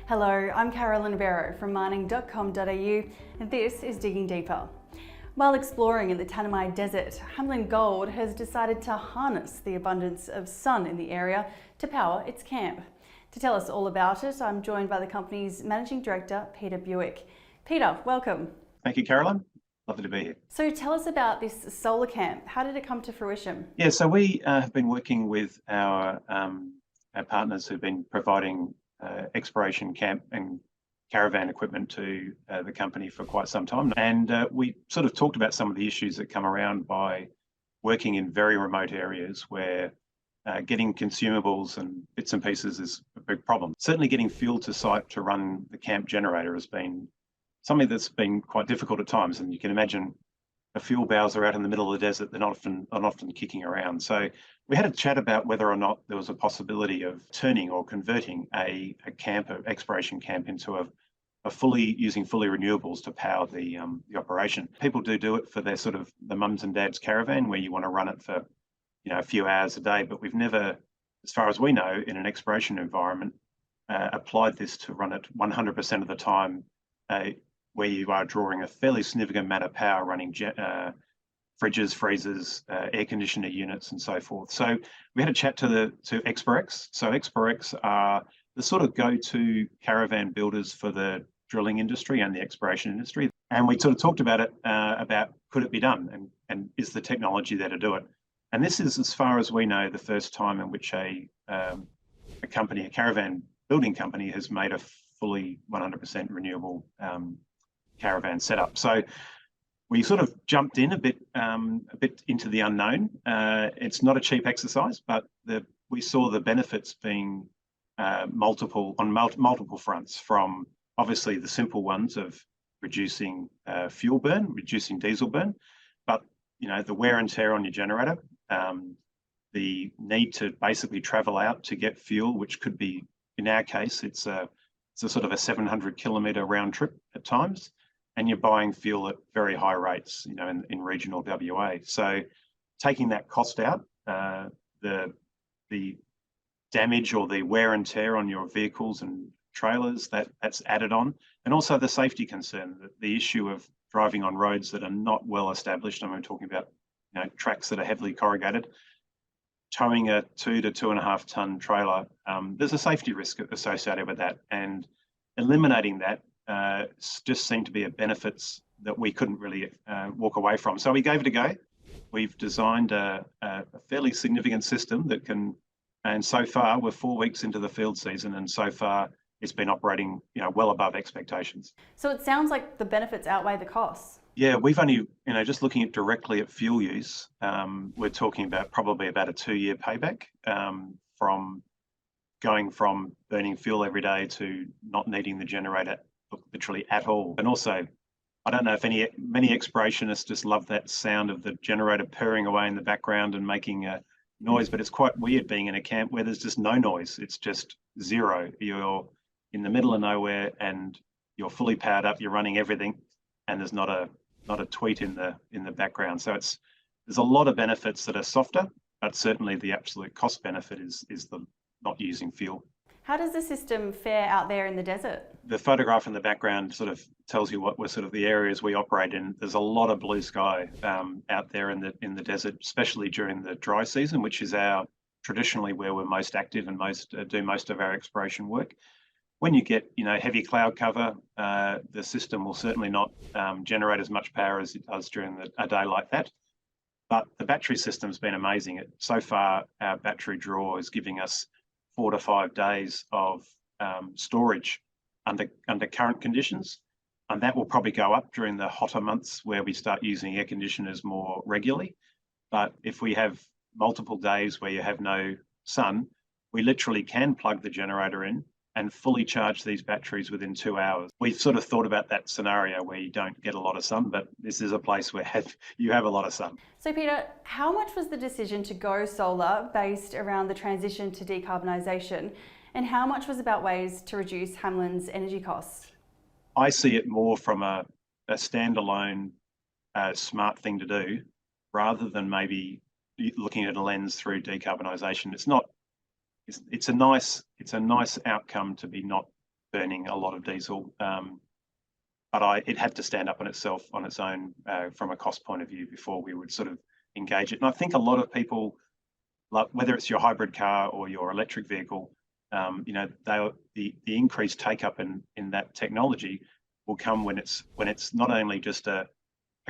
Hello, I'm Carolyn Barrow from mining.com.au and this is Digging Deeper. While exploring in the Tanami Desert, Hamelin Gold has decided to harness the abundance of sun in the area to power its camp. To tell us all about it, I'm joined by the company's Managing Director, Peter Bewick. Peter, welcome. Thank you, Carolyn. Lovely to be here. So tell us about this solar camp. How did it come to fruition? Yeah, so we have been working with our partners who've been providing exploration camp and caravan equipment to the company for quite some time. And we sort of talked about some of the issues that come around by working in very remote areas where getting consumables and bits and pieces is a big problem. Certainly getting fuel to site to run the camp generator has been something that's been quite difficult at times. And you can imagine the fuel bowser out in the middle of the desert, they're not often kicking around. So we had a chat about whether or not there was a possibility of turning or converting a camp, an exploration camp, into a fully renewables to power the operation. People do it for their sort of the mums and dads caravan where you want to run it for a few hours a day, but we've never, as far as we know, in an exploration environment, applied this to run it 100% of the time, where you are drawing a fairly significant amount of power running fridges, freezers, air conditioner units, and so forth. So we had a chat to Exporex. So Exporex are the sort of go-to caravan builders for the drilling industry and the exploration industry. And we sort of talked about it, about could it be done, and is the technology there to do it? And this is, as far as we know, the first time in which a caravan building company has made a fully 100% renewable caravan setup. So we sort of jumped in a bit into the unknown. It's not a cheap exercise, but we saw the benefits being multiple fronts, from obviously the simple ones of reducing fuel burn, reducing diesel burn, but the wear and tear on your generator, the need to basically travel out to get fuel, which could be, in our case, it's a sort of a 700-kilometre round trip at times, and you're buying fuel at very high rates, in regional WA. So taking that cost out, the damage or the wear and tear on your vehicles and trailers, that's added on, and also the safety concern, the issue of driving on roads that are not well established. I'm talking about tracks that are heavily corrugated, towing a 2 to 2.5 ton trailer. There's a safety risk associated with that, and eliminating that just seemed to be a benefits that we couldn't really walk away from. So we gave it a go. We've designed a fairly significant system that can, and so far we're 4 weeks into the field season, and so far it's been operating well above expectations. So it sounds like the benefits outweigh the costs. Yeah, we've only, just looking at directly at fuel use, we're talking about probably about a 2-year payback, from going from burning fuel every day to not needing the generator literally at all. And also, I don't know if many explorationists just love that sound of the generator purring away in the background and making a noise, but it's quite weird being in a camp where there's just no noise. It's just zero. You're in the middle of nowhere and you're fully powered up, you're running everything, and there's not a tweet in the background. So there's a lot of benefits that are softer, but certainly the absolute cost benefit is the not using fuel. How does the system fare out there in the desert? The photograph in the background sort of tells you what we're sort of the areas we operate in. There's a lot of blue sky out there in the desert, especially during the dry season, which is traditionally where we're most active and do most of our exploration work. When you get heavy cloud cover, the system will certainly not generate as much power as it does during a day like that. But the battery system's been amazing. So far, our battery draw is giving us 4 to 5 days of storage under current conditions, and that will probably go up during the hotter months where we start using air conditioners more regularly. But if we have multiple days where you have no sun, we literally can plug the generator in and fully charge these batteries within 2 hours. We've sort of thought about that scenario where you don't get a lot of sun, but this is a place where you have a lot of sun. So Peter, how much was the decision to go solar based around the transition to decarbonisation, and how much was about ways to reduce Hamelin's energy costs? I see it more from a standalone smart thing to do, rather than maybe looking at a lens through decarbonisation. It's a nice outcome to be not burning a lot of diesel. It had to stand up on itself on its own from a cost point of view before we would sort of engage it. And I think a lot of people, like whether it's your hybrid car or your electric vehicle, the increased take up in that technology will come when it's not only just a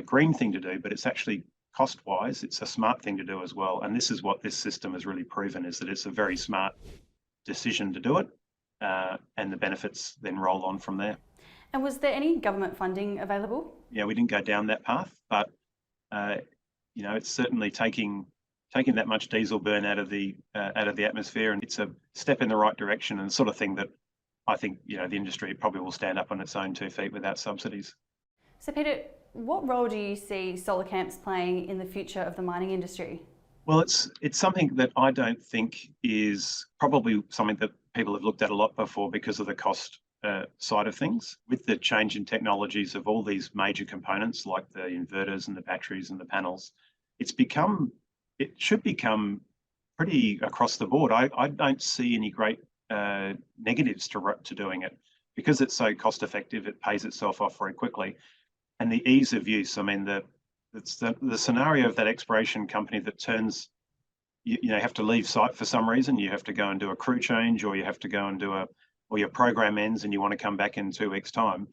green thing to do, but it's actually cost-wise, it's a smart thing to do as well. And this is what this system has really proven, is that it's a very smart decision to do it, and the benefits then roll on from there. And was there any government funding available? Yeah, we didn't go down that path, but it's certainly taking that much diesel burn out of the atmosphere, and it's a step in the right direction, and the sort of thing that I think the industry probably will stand up on its own 2 feet without subsidies. So Peter, what role do you see solar camps playing in the future of the mining industry? Well, it's something that I don't think is probably something that people have looked at a lot before because of the cost side of things. With the change in technologies of all these major components like the inverters and the batteries and the panels, it should become pretty across the board. I don't see any great negatives to doing it because it's so cost effective. It pays itself off very quickly, and the ease of use. I mean, it's the scenario of that exploration company that turns, you have to leave site for some reason. You have to go and do a crew change, or you have to go and or your program ends and you want to come back in 2 weeks' time.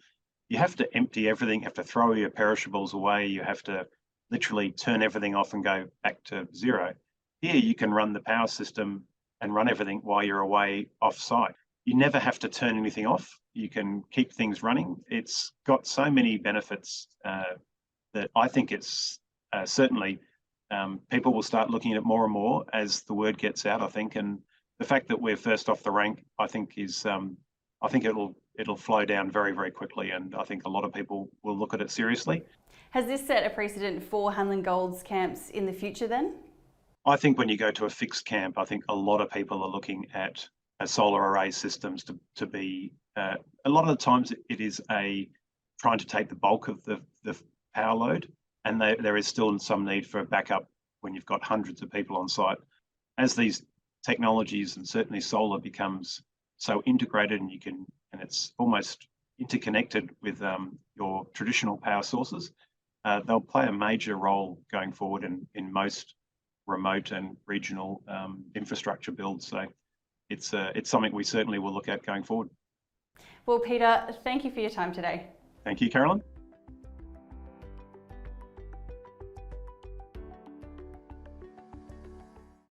You have to empty everything, you have to throw your perishables away, you have to literally turn everything off and go back to zero. Here you can run the power system and run everything while you're away off site. You never have to turn anything off. You can keep things running. It's got so many benefits that I think it's certainly people will start looking at it more and more as the word gets out, I think. And the fact that we're first off the rank, I think is, I think it'll flow down very, very quickly. And I think a lot of people will look at it seriously. Has this set a precedent for Hamelin Gold's camps in the future then? I think when you go to a fixed camp, I think a lot of people are looking at solar array systems to be, a lot of the times it is trying to take the bulk of the power load, and there is still some need for backup when you've got hundreds of people on site. As these technologies, and certainly solar, becomes so integrated and it's almost interconnected with your traditional power sources, they'll play a major role going forward in most remote and regional infrastructure builds. So it's something we certainly will look at going forward. Well, Peter, thank you for your time today. Thank you, Carolyn.